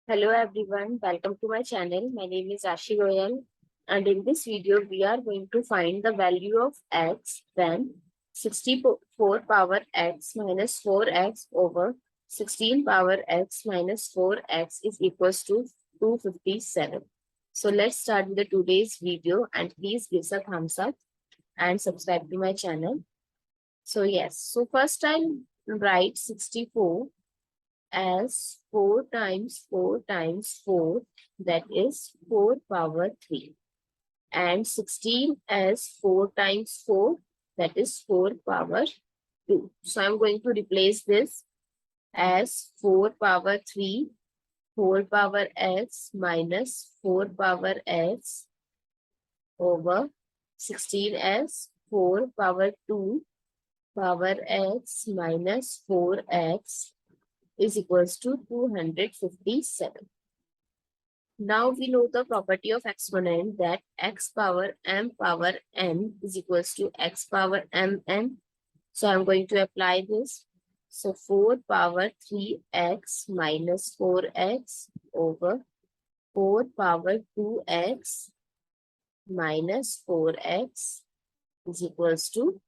Hello everyone, welcome to my channel. My name is Goel, and in this video we are going to find the value of x when 64 power x minus 4x over 16 power x minus 4x is equals to 257. So let's start with the today's video, and please give a thumbs up and subscribe to my channel. So first I'll write 64 as 4 times 4 times 4, that is 4 power 3, and 16 as 4 times 4, that is 4 power 2. So I'm going to replace this as 4 power 3, 4 power x minus 4 power x over 16 as 4 power 2 power x minus 4x is equals to 257. Now we know the property of exponent, that x power m power n is equals to x power mn. So I'm going to apply this. So 4 power 3x minus 4x over 4 power 2x minus 4x is equals to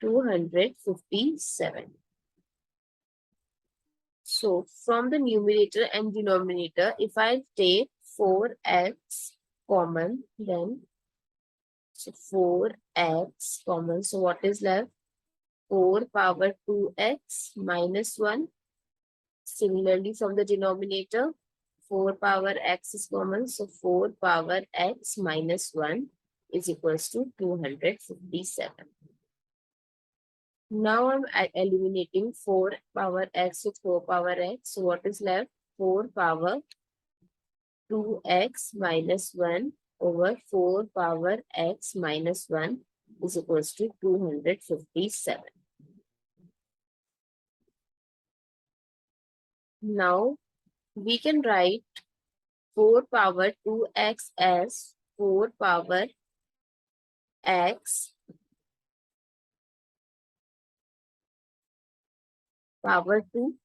257. So from the numerator and denominator, if I take 4x common, then 4x common. So what is left? 4 power 2x minus 1. Similarly, from the denominator, 4 power x is common. So 4 power x minus 1 is equals to 257. Now I'm eliminating 4 power x with 4 power x. So what is left? 4 power 2x minus 1 over 4 power x minus 1 is equals to 257. Now we can write 4 power 2x as 4 power x power 2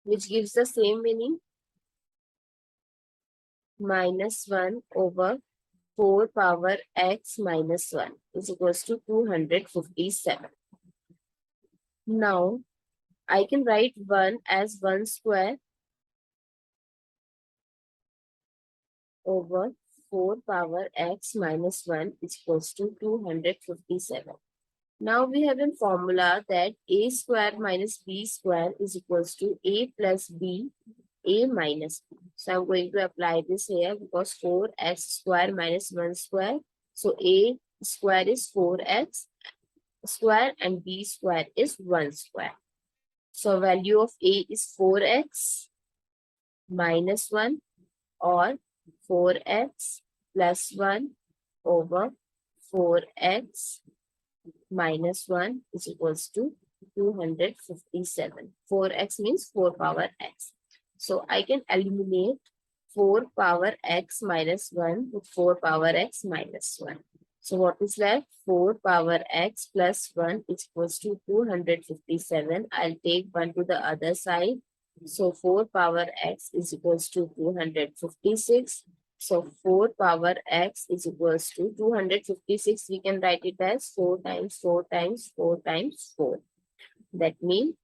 which gives the same meaning, minus 1 over 4 power x minus 1 is equals to 257. Now I can write 1 as 1 square over 4 power x minus 1 is equals to 257. Now we have a formula that a square minus b square is equals to a plus b, a minus b. So I'm going to apply this here because 4x square minus 1 square. So a square is 4x square and b square is 1 square. So value of a is 4x minus 1 or 4x plus 1 over 4x minus 1 is equals to 257. 4x means 4 power x. So I can eliminate 4 power x minus 1 with 4 power x minus 1. So what is left? 4 power x plus 1 is equals to 257. I'll take 1 to the other side. So 4 power x is equals to 256. So 4 power x is equals to 256. We can write it as 4 times 4 times 4 times 4. That means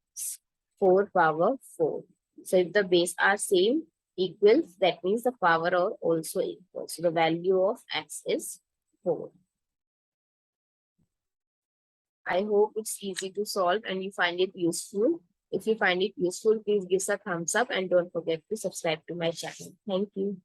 4 power 4. So if the base are same, equals, that means the power are also equal. So the value of x is 4. I hope it's easy to solve and you find it useful. If you find it useful, please give a thumbs up and don't forget to subscribe to my channel. Thank you.